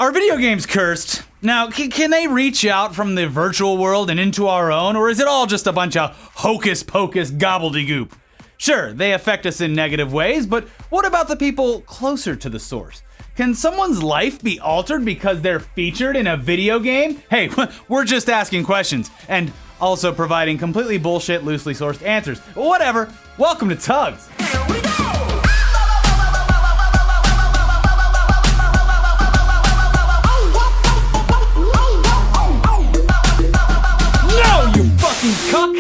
Are video games cursed? Now, can they reach out from the virtual world and into our own, or is it all just a bunch of hocus-pocus gobbledygook? Sure, they affect us in negative ways, but what about the people closer to the source? Can someone's life be altered because they're featured in a video game? Hey, we're just asking questions, and also providing completely bullshit, loosely sourced answers. Whatever, welcome to T.U.G.S. Here we go! Cuck.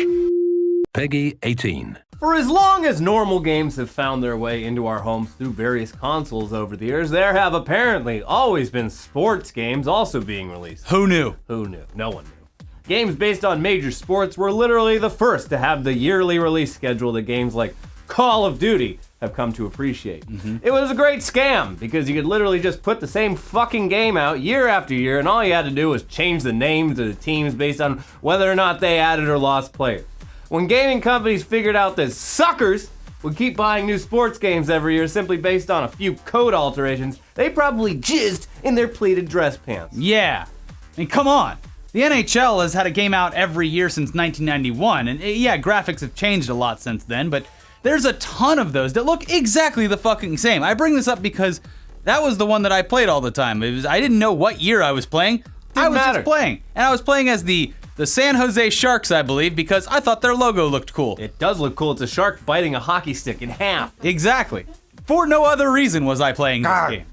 Peggy 18. For as long as normal games have found their way into our homes through various consoles over the years, there have apparently always been sports games also being released. Who knew? Who knew? No one knew. Games based on major sports were literally the first to have the yearly release schedule that games like Call of Duty have come to appreciate. It was a great scam because you could literally just put the same fucking game out year after year, and all you had to do was change the names of the teams based on whether or not they added or lost players. When gaming companies figured out that suckers would keep buying new sports games every year simply based on a few code alterations, they probably jizzed in their pleated dress pants. Yeah, I mean, come on. The NHL has had a game out every year since 1991, and yeah, graphics have changed a lot since then, but there's a ton of those that look exactly the fucking same. I bring this up because that was the one that I played all the time. I didn't know what year I was playing. I was just playing. And I was playing as the San Jose Sharks, I believe, because I thought their logo looked cool. It does look cool. It's a shark biting a hockey stick in half. Exactly. For no other reason was I playing this game.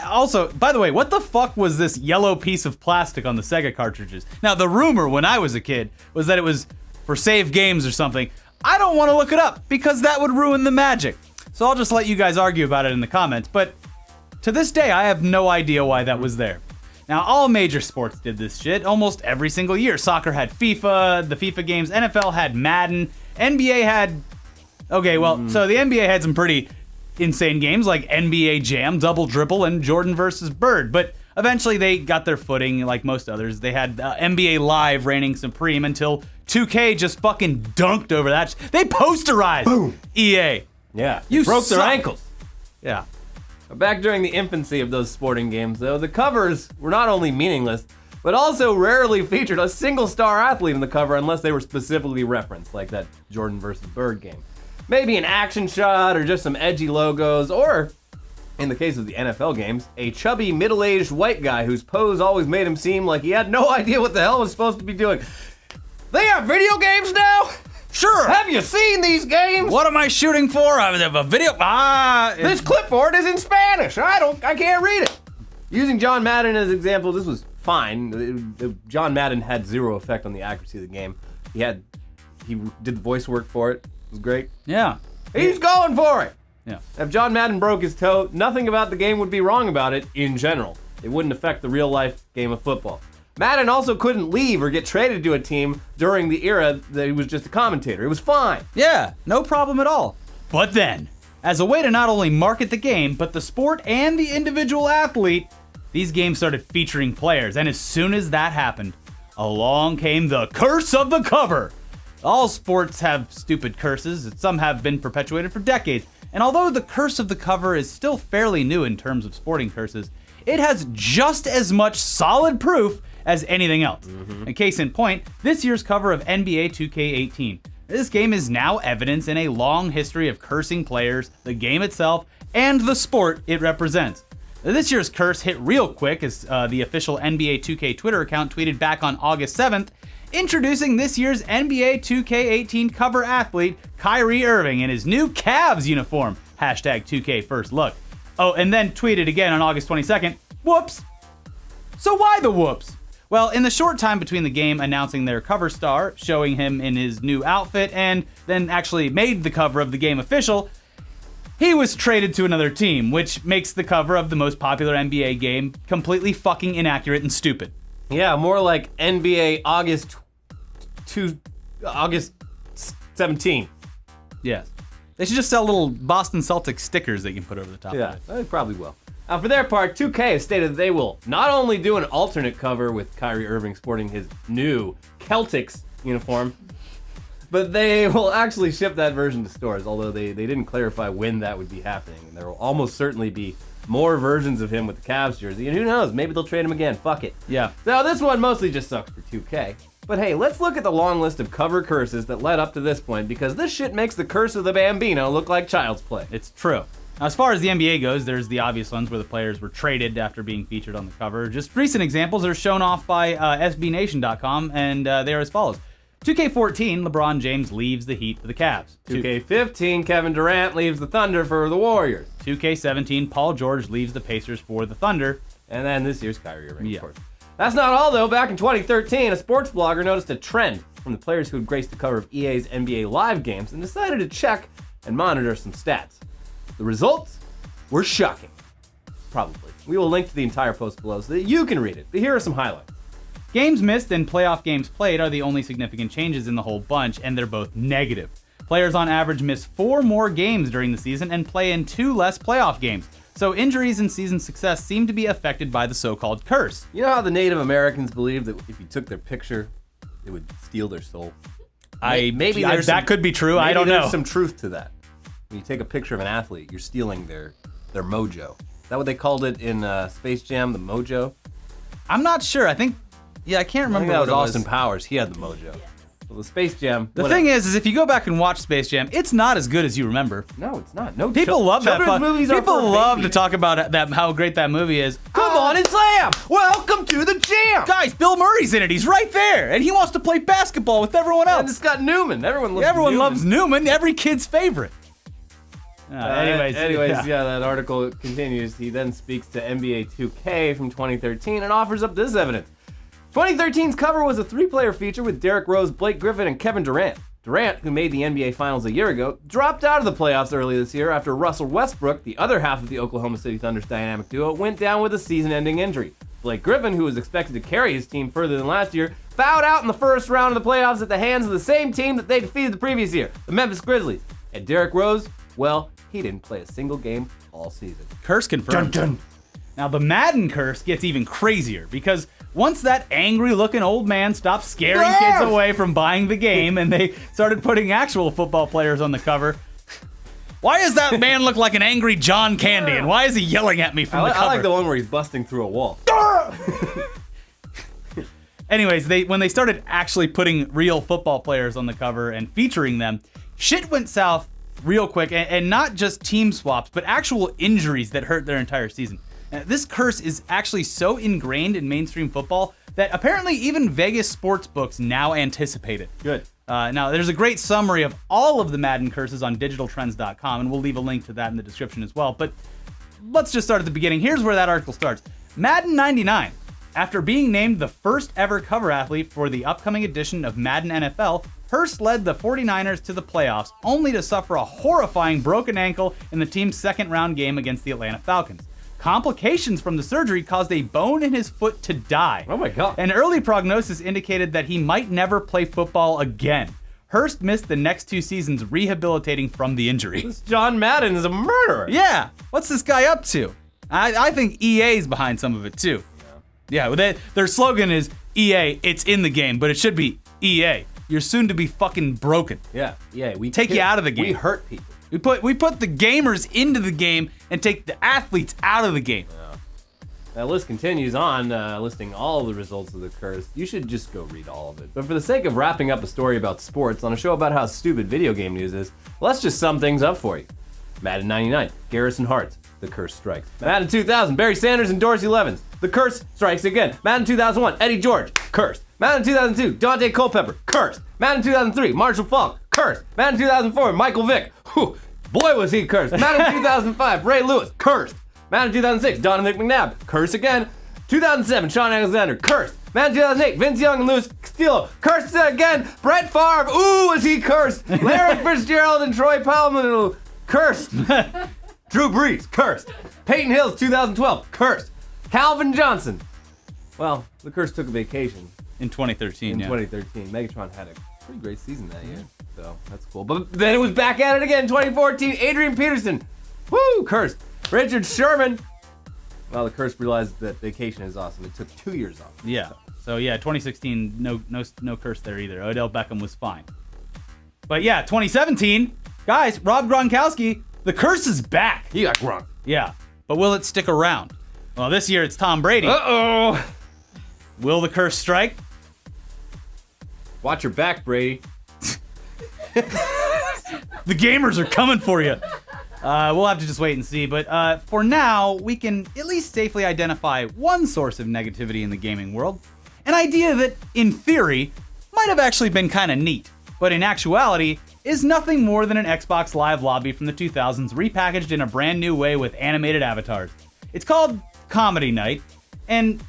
Also, by the way, what the fuck was this yellow piece of plastic on the Sega cartridges? Now, the rumor when I was a kid was that it was for save games or something. I don't want to look it up because that would ruin the magic. So I'll just let you guys argue about it in the comments, but to this day, I have no idea why that was there. Now, all major sports did this shit almost every single year. Soccer had FIFA, the FIFA games, NFL had Madden, NBA had... Okay, well, so the NBA had some pretty insane games like NBA Jam, Double Dribble, and Jordan vs. Bird, but eventually they got their footing like most others. They had NBA Live reigning supreme until 2K just fucking dunked over that. They posterized Boom. EA. Yeah, You broke their suck. ankles. Yeah. Back during the infancy of those sporting games, though, the covers were not only meaningless, but also rarely featured a single star athlete in the cover unless they were specifically referenced, like that Jordan vs. Bird game. Maybe an action shot or just some edgy logos, or, in the case of the NFL games, a chubby middle-aged white guy whose pose always made him seem like he had no idea what the hell he was supposed to be doing. They have video games now? Sure. Have you seen these games? What am I shooting for? I have a video. This clipboard is in Spanish. I can't read it. Using John Madden as an example, this was fine. John Madden had zero effect on the accuracy of the game. He did the voice work for it. It was great. Yeah. He's going for it. Yeah. If John Madden broke his toe, nothing about the game would be wrong about it in general. It wouldn't affect the real life game of football. Madden also couldn't leave or get traded to a team during the era that he was just a commentator. It was fine. Yeah, no problem at all. But then, as a way to not only market the game, but the sport and the individual athlete, these games started featuring players. And as soon as that happened, along came the curse of the cover. All sports have stupid curses. Some have been perpetuated for decades. And although the curse of the cover is still fairly new in terms of sporting curses, it has just as much solid proof as anything else. In case in point, this year's cover of NBA 2K18. This game is now evidence in a long history of cursing players, the game itself, and the sport it represents. This year's curse hit real quick as the official NBA 2K Twitter account tweeted back on August 7th, introducing this year's NBA 2K18 cover athlete, Kyrie Irving, in his new Cavs uniform, hashtag 2K First Look. Oh, and then tweeted again on August 22nd, whoops. So why the whoops? Well, in the short time between the game announcing their cover star, showing him in his new outfit, and then actually made the cover of the game official, he was traded to another team, which makes the cover of the most popular NBA game completely fucking inaccurate and stupid. Yeah, more like NBA August 17. Yes. They should just sell little Boston Celtics stickers they can put over the top Yeah, of it. they probably will. For their part, 2K has stated that they will not only do an alternate cover with Kyrie Irving sporting his new Celtics uniform, but they will actually ship that version to stores, although they didn't clarify when that would be happening. And there will almost certainly be more versions of him with the Cavs jersey, and who knows, maybe they'll trade him again. Fuck it. Yeah. So this one mostly just sucks for 2K. But hey, let's look at the long list of cover curses that led up to this point, because this shit makes the Curse of the Bambino look like child's play. It's true. Now, as far as the NBA goes, there's the obvious ones where the players were traded after being featured on the cover. Just recent examples are shown off by SBNation.com, and they are as follows. 2K14, LeBron James leaves the Heat for the Cavs. 2K15, Kevin Durant leaves the Thunder for the Warriors. 2K17, Paul George leaves the Pacers for the Thunder. And then this year's Kyrie Irving, of course. That's not all, though. Back in 2013, a sports blogger noticed a trend from the players who had graced the cover of EA's NBA Live games and decided to check and monitor some stats. The results were shocking. Probably. We will link to the entire post below so that you can read it, but here are some highlights. Games missed and playoff games played are the only significant changes in the whole bunch, and they're both negative. Players on average miss 4 more games during the season and play in 2 less playoff games. So injuries and season success seem to be affected by the so-called curse. You know how the Native Americans believed that if you took their picture, it would steal their soul? Maybe that could be true. I don't know. There's some truth to that. When you take a picture of an athlete, you're stealing their mojo. Is that what they called it in Space Jam, the mojo? I'm not sure. I can't remember. That was Austin Powers. He had the mojo. Well, the Space Jam. The thing is if you go back and watch Space Jam, it's not as good as you remember. No, it's not. No, people love that. People love baby. to talk about that, how great that movie is. Come on and slam! Welcome to the jam! Guys, Bill Murray's in it. He's right there, and he wants to play basketball with everyone else. And it's got Newman. Everyone loves Newman. Every kid's favorite. Anyways, yeah, that article continues. He then speaks to NBA 2K from 2013 and offers up this evidence. 2013's cover was a 3-player feature with Derrick Rose, Blake Griffin, and Kevin Durant. Durant, who made the NBA Finals a year ago, dropped out of the playoffs early this year after Russell Westbrook, the other half of the Oklahoma City Thunder's dynamic duo, went down with a season-ending injury. Blake Griffin, who was expected to carry his team further than last year, fouled out in the first round of the playoffs at the hands of the same team that they defeated the previous year, the Memphis Grizzlies. And Derrick Rose, well, he didn't play a single game all season. Curse confirmed. Dun, dun. Now, the Madden curse gets even crazier because once that angry-looking old man stopped scaring kids away from buying the game and they started putting actual football players on the cover, why does that man look like an angry John Candy, and why is he yelling at me from the cover? I like the one where he's busting through a wall. Anyways, when they started actually putting real football players on the cover and featuring them, shit went south real quick, and not just team swaps, but actual injuries that hurt their entire season. This curse is actually so ingrained in mainstream football that apparently even Vegas sports books now anticipate it. Good. Now, there's a great summary of all of the Madden curses on digitaltrends.com, and we'll leave a link to that in the description as well. But let's just start at the beginning. Here's where that article starts. Madden 99. After being named the first ever cover athlete for the upcoming edition of Madden NFL, Hurst led the 49ers to the playoffs, only to suffer a horrifying broken ankle in the team's second-round game against the Atlanta Falcons. Complications from the surgery caused a bone in his foot to die. Oh my God. An early prognosis indicated that he might never play football again. Hurst missed the next 2 seasons rehabilitating from the injury. This John Madden is a murderer. Yeah, what's this guy up to? I think EA's behind some of it too. Yeah, their slogan is EA, it's in the game, but it should be EA, you're soon to be fucking broken. Yeah, we take you out of the game. We hurt people. We put the gamers into the game and take the athletes out of the game. Yeah. That list continues on, listing all of the results of the curse. You should just go read all of it. But for the sake of wrapping up a story about sports on a show about how stupid video game news is, let's just sum things up for you. Madden 99, Garrison Hart, the curse strikes. Madden 2000, Barry Sanders and Dorsey Levens, the curse strikes again. Madden 2001, Eddie George, cursed. Madden 2002, Dante Culpepper, cursed. Madden 2003, Marshall Falk, cursed. Madden 2004, Michael Vick, whew, boy was he cursed. Madden 2005, Ray Lewis, cursed. Madden 2006, Donovan McNabb, curse again. 2007, Sean Alexander, cursed. Madden 2008, Vince Young and Louis Castillo, cursed again. Brett Favre, ooh, was he cursed. Larry Fitzgerald and Troy Palmer, cursed. Drew Brees, cursed. Peyton Hills, 2012, cursed. Calvin Johnson, well, the curse took a vacation. In 2013, In 2013. Megatron had a pretty great season that year, so that's cool. But then it was back at it again in 2014. Adrian Peterson, woo, cursed. Richard Sherman, well, the curse realized that vacation is awesome. It took 2 years off. Yeah. So yeah, 2016, no curse there either. Odell Beckham was fine. But yeah, 2017, guys, Rob Gronkowski, the curse is back. He got Gronk. Yeah. But will it stick around? Well, this year it's Tom Brady. Uh-oh. Will the curse strike? Watch your back, Brady. The gamers are coming for you. We'll have to just wait and see. But for now, we can at least safely identify one source of negativity in the gaming world. An idea that, in theory, might have actually been kind of neat, but in actuality, is nothing more than an Xbox Live lobby from the 2000s repackaged in a brand new way with animated avatars. It's called Comedy Night, and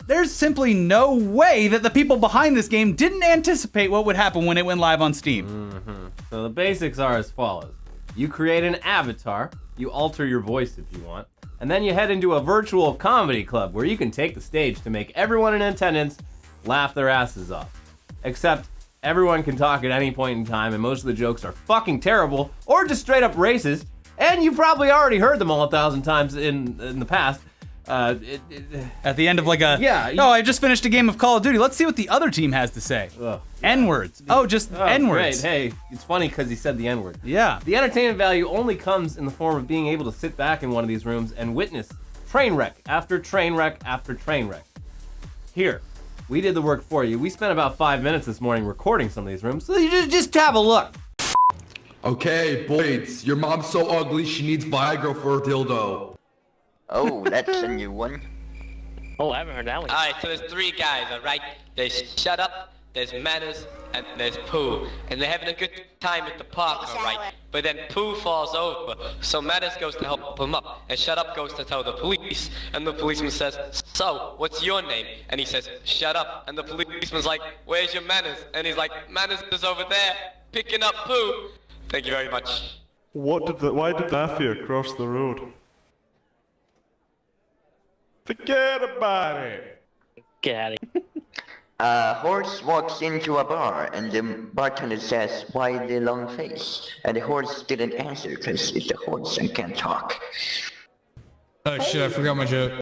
there's simply no way that the people behind this game didn't anticipate what would happen when it went live on Steam. So the basics are as follows. You create an avatar, you alter your voice if you want, and then you head into a virtual comedy club where you can take the stage to make everyone in attendance laugh their asses off. Except everyone can talk at any point in time, and most of the jokes are fucking terrible or just straight up racist, and you've probably already heard them all 1,000 times in the past. At the end of like a, Yeah, oh, I just finished a game of Call of Duty. Let's see what the other team has to say. N-words. Oh, just N-words. Great. Hey, it's funny because he said the N-word. Yeah. The entertainment value only comes in the form of being able to sit back in one of these rooms and witness train wreck after train wreck after train wreck. Here, we did the work for you. We spent about 5 minutes this morning recording some of these rooms, so you just have a look. Okay, boys, your mom's so ugly she needs Viagra for a dildo. Oh, that's a new one. Oh, I haven't heard that one. Alright, so there's three guys, alright? There's Shut Up, there's Manners, and there's Pooh. And they're having a good time at the park, alright? But then Pooh falls over, so Manners goes to help him up, and Shut Up goes to tell the police. And the policeman says, so, what's your name? And he says, Shut Up. And the policeman's like, where's your Manners? And he's like, Manners is over there, picking up Pooh. Thank you very much. Why did Daffy cross the road? Forget about it. Get out of here. A horse walks into a bar and the bartender says, why the long face? And the horse didn't answer because it's a horse and can't talk. Oh shit, I forgot my joke.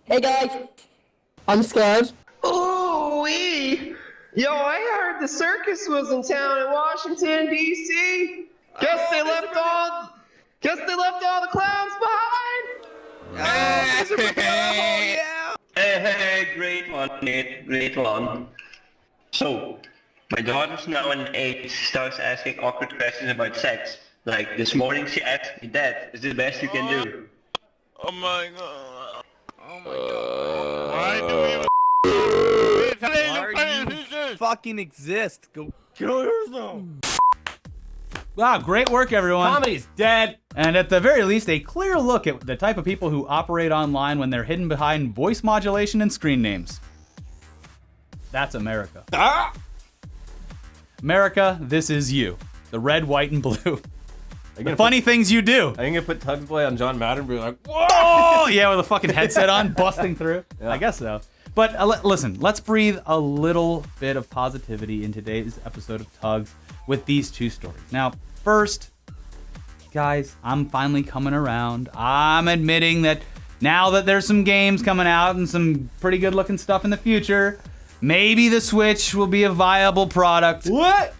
Hey guys, I'm scared. Ooh-wee! Yo, I heard the circus was in town in Washington, D.C. Guess they left all the clowns behind! Hey, great one, Nate, great one. So, my daughter's now in age, starts asking awkward questions about sex. Like, this morning she asked me, Dad, is this the best you can do? Oh my god. Oh my god. Why do you fucking exist? Go kill yourself. Wow, great work, everyone. Comedy's dead. And at the very least, a clear look at the type of people who operate online when they're hidden behind voice modulation and screen names. That's America. America, this is you. The red, white, and blue. The funny things you do. Are you gonna put T.U.G.S play on John Madden and be like, whoa! Oh, yeah, with a fucking headset on, busting through. Yeah. I guess so. But listen, let's breathe a little bit of positivity in today's episode of T.U.G.S with these two stories. Now, first, guys, I'm finally coming around. I'm admitting that now that there's some games coming out and some pretty good looking stuff in the future, maybe the Switch will be a viable product. What?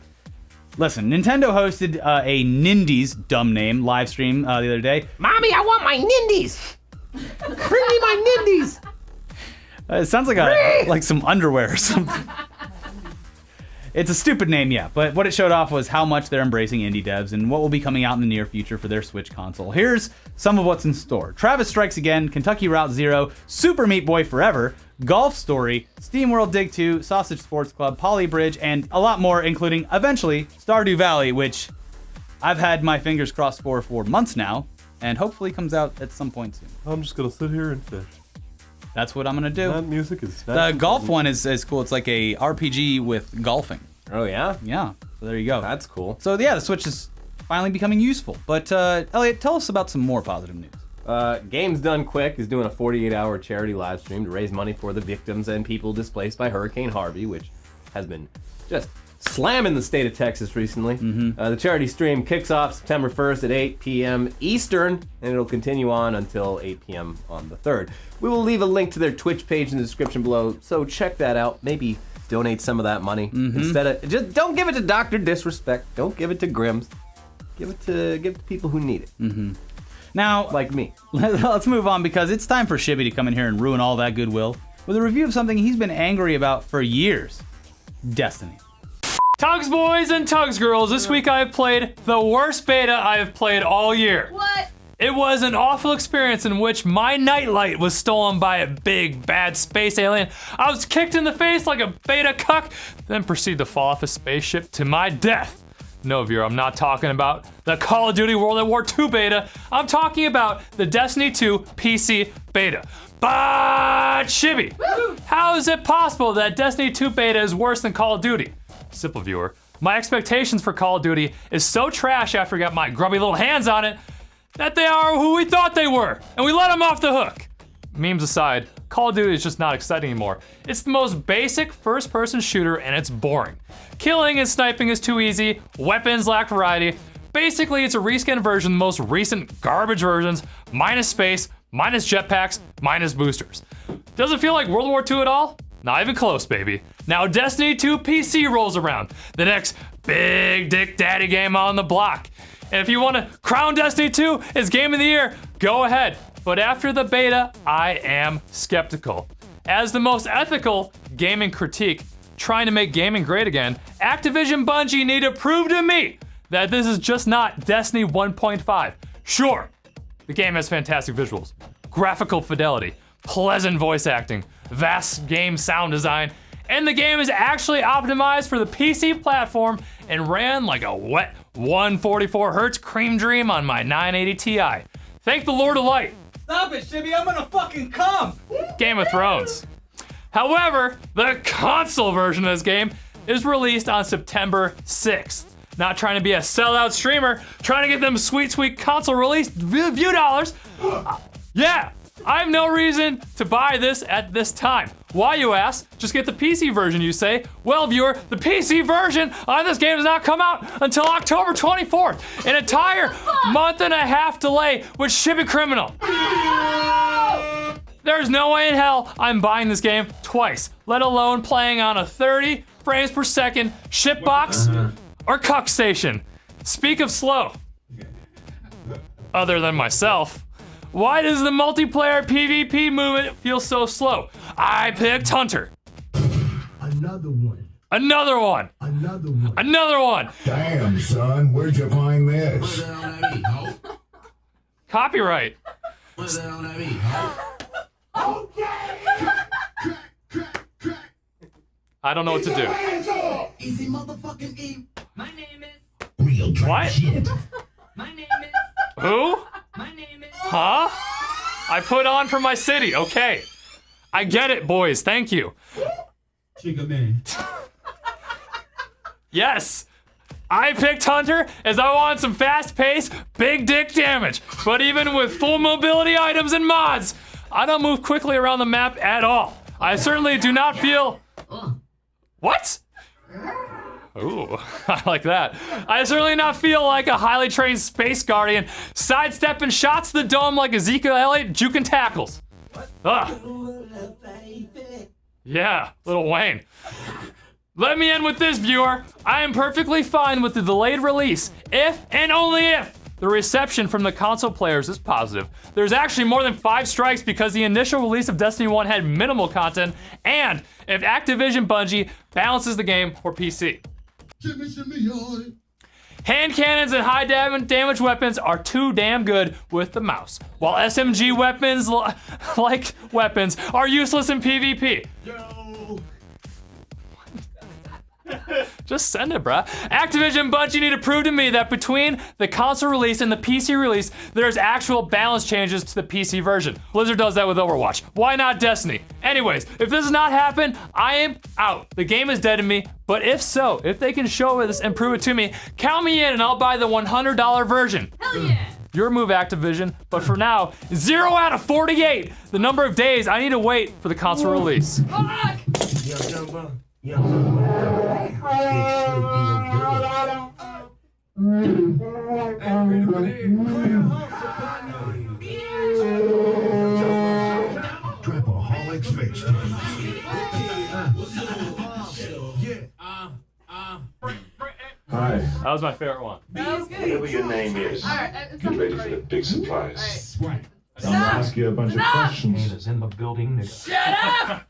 Listen, Nintendo hosted a Nindies, dumb name, live stream the other day. Mommy, I want my Nindies! Bring me my Nindies! It sounds like some underwear or something. It's a stupid name, yeah, but what it showed off was how much they're embracing indie devs and what will be coming out in the near future for their Switch console. Here's some of what's in store. Travis Strikes Again, Kentucky Route Zero, Super Meat Boy Forever, Golf Story, SteamWorld Dig 2, Sausage Sports Club, Poly Bridge, and a lot more, including, eventually, Stardew Valley, which I've had my fingers crossed for months now, and hopefully comes out at some point soon. I'm just gonna sit here and fish. That's what I'm gonna do. That music is The golf one is cool. It's like a RPG with golfing. Oh yeah? Yeah. So there you go. That's cool. So yeah, the Switch is finally becoming useful. But Elliot, tell us about some more positive news. Games Done Quick is doing a 48-hour charity live stream to raise money for the victims and people displaced by Hurricane Harvey, which has been just slamming the state of Texas recently. The charity stream kicks off September 1st at 8 p.m. Eastern, and it'll continue on until 8 p.m. on the 3rd. We will leave a link to their Twitch page in the description below, so check that out. Maybe donate some of that money. Instead of, just don't give it to Dr. Disrespect. Don't give it to Grims. Give it to people who need it. Now, Like me. let's move on because it's time for Shibby to come in here and ruin all that goodwill with a review of something he's been angry about for years. Destiny. T.U.G.S boys and T.U.G.S girls, this week I have played the worst beta I have played all year. What? It was an awful experience in which my nightlight was stolen by a big, bad space alien. I was kicked in the face like a beta cuck, then proceeded to fall off a spaceship to my death. No, viewer, I'm not talking about the Call of Duty World at War II beta. I'm talking about the Destiny 2 PC beta. But Shibby, how is it possible that Destiny 2 beta is worse than Call of Duty? Simple, viewer. My expectations for Call of Duty is so trash after I got my grubby little hands on it that they are who we thought they were, and we let them off the hook. Memes aside, Call of Duty is just not exciting anymore. It's the most basic first-person shooter and it's boring. Killing and sniping is too easy, weapons lack variety. Basically, it's a reskin version of the most recent garbage versions, minus space, minus jetpacks, minus boosters. Does it feel like World War II at all? Not even close, baby. Now Destiny 2 PC rolls around, the next big dick daddy game on the block. And if you want to crown Destiny 2 as Game of the Year, go ahead. But after the beta, I am skeptical. As the most ethical gaming critique, trying to make gaming great again, Activision Bungie need to prove to me that this is just not Destiny 1.5. Sure, the game has fantastic visuals, graphical fidelity, pleasant voice acting, vast game sound design, and the game is actually optimized for the PC platform and ran like a wet 144 Hz cream dream on my 980 Ti. Thank the Lord of Light. Stop it, Shibby, I'm gonna fucking come! Game of Thrones. However, the console version of this game is released on September 6th. Not trying to be a sellout streamer, trying to get them sweet, sweet console release view dollars. Yeah, I have no reason to buy this at this time. Why, you ask? Just get the PC version, you say. Well, viewer, the PC version on this game does not come out until October 24th. An entire month and a half delay with Shibby Criminal. There's no way in hell I'm buying this game twice, let alone playing on a 30 frames per second shitbox or cuck station. Speak of slow. Other than myself. Why does the multiplayer PvP movement feel so slow? I picked Hunter. Another one. Another one. Another one. Another one. Damn, son, where'd you find this? Copyright. I don't know what to do. Easy motherfucking E. My name is. Real What? shit. My name is. Who? My name is. Huh? I put on for my city. Okay. I get it, boys. Thank you. Chigga man. Yes. I picked Hunter as I want some fast-paced, big dick damage. But even with full mobility items and mods, I don't move quickly around the map at all. I certainly do not feel... What? Ooh, I like that. I certainly not feel like a highly trained space guardian sidestepping shots to the dome like Ezekiel Elliott juking tackles. Ugh. Yeah, Lil Wayne. Let me end with this, viewer. I am perfectly fine with the delayed release if and only if the reception from the console players is positive. There's actually more than 5 strikes because the initial release of Destiny 1 had minimal content, and if Activision Bungie balances the game for PC. Hand cannons and high damage weapons are too damn good with the mouse, while SMG weapons, like weapons, are useless in PvP. Just send it, bruh. Activision Bungie need to prove to me that between the console release and the PC release, there's actual balance changes to the PC version. Blizzard does that with Overwatch. Why not Destiny? Anyways, if this does not happen, I am out. The game is dead to me, but if so, if they can show this and prove it to me, count me in and I'll buy the $100 version. Hell yeah. Your move, Activision, but for now, 0 out of 48, the number of days I need to wait for the console release. Fuck! Trapaholics mixed. Hi. That was my favorite one. That was good. Whatever your name is, Alright, get ready for the big surprise. Alright. I'm gonna ask you a bunch of questions. Shut up!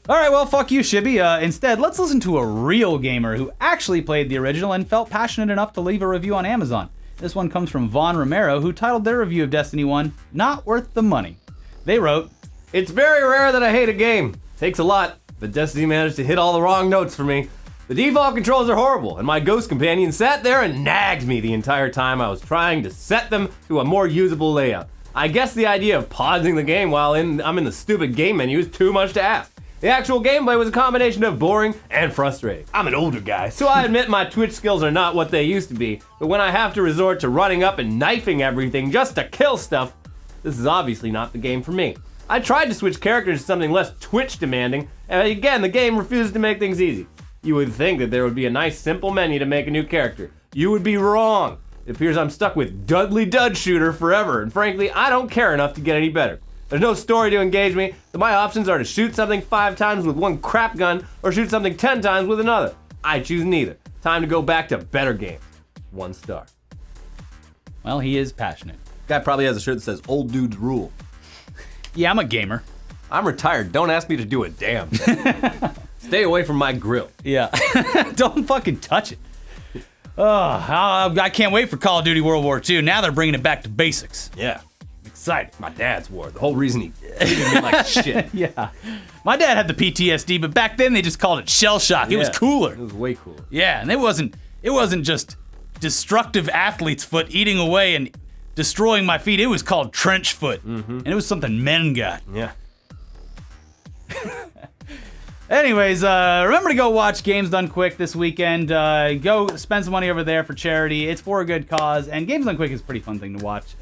Alright, well, fuck you, Shibby. Instead, let's listen to a real gamer who actually played the original and felt passionate enough to leave a review on Amazon. This one comes from Vaughn Romero, who titled their review of Destiny 1, Not Worth the Money. They wrote, It's very rare that I hate a game. Takes a lot, but Destiny managed to hit all the wrong notes for me. The default controls are horrible, and my ghost companion sat there and nagged me the entire time I was trying to set them to a more usable layout. I guess the idea of pausing the game while I'm in the stupid game menu is too much to ask. The actual gameplay was a combination of boring and frustrating. I'm an older guy, so I admit my Twitch skills are not what they used to be, but when I have to resort to running up and knifing everything just to kill stuff, this is obviously not the game for me. I tried to switch characters to something less Twitch demanding, and again, the game refuses to make things easy. You would think that there would be a nice simple menu to make a new character. You would be wrong. It appears I'm stuck with Dudley Dud Shooter forever, and frankly, I don't care enough to get any better. There's no story to engage me, so my options are to shoot something 5 times with one crap gun, or shoot something 10 times with another. I choose neither. Time to go back to better games. 1 star. well, he is passionate. Guy probably has a shirt that says, Old Dudes Rule. Yeah, I'm a gamer. I'm retired, don't ask me to do a damn thing. Stay away from my grill. Yeah. Don't fucking touch it. Oh, I can't wait for Call of Duty World War II. Now they're bringing it back to basics. Yeah. Excited. My dad's war. The whole reason he treated me like shit. Yeah. My dad had the PTSD, but back then they just called it shell shock. It was cooler. It was way cooler. Yeah, and it wasn't just destructive athlete's foot eating away and destroying my feet. It was called trench foot. And it was something men got. Yeah. Anyways, remember to go watch Games Done Quick this weekend. Go spend some money over there for charity. It's for a good cause, and Games Done Quick is a pretty fun thing to watch.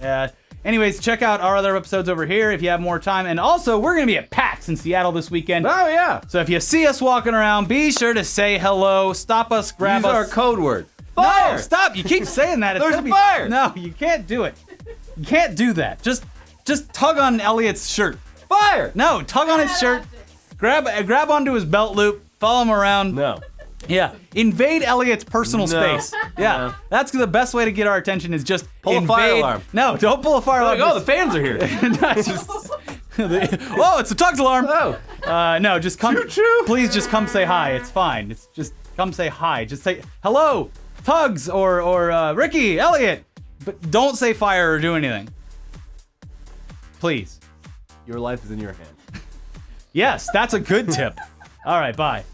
Anyways, check out our other episodes over here if you have more time. And also, we're going to be at PAX in Seattle this weekend. Oh, yeah. So if you see us walking around, be sure to say hello, stop us, grab Use us. our code word. Fire! No, stop. You keep saying that. It's There's gonna a fire! No, you can't do it. You can't do that. Just tug on Elliot's shirt. Fire! No, tug on his shirt. Grab onto his belt loop. Follow him around. No. Yeah. Invade Elliot's personal space. Yeah. No. That's the best way to get our attention is just Pull a fire alarm. No, don't pull a fire alarm. Oh, the fans are here. Whoa, it's a Tugs alarm. Oh. No, just come. Choo-choo. Please just come say hi. It's fine. It's just come say hi. Just say hello, Tugs or Ricky, Elliot. But don't say fire or do anything. Please. Your life is in your hands. Yes, that's a good tip. All right, bye.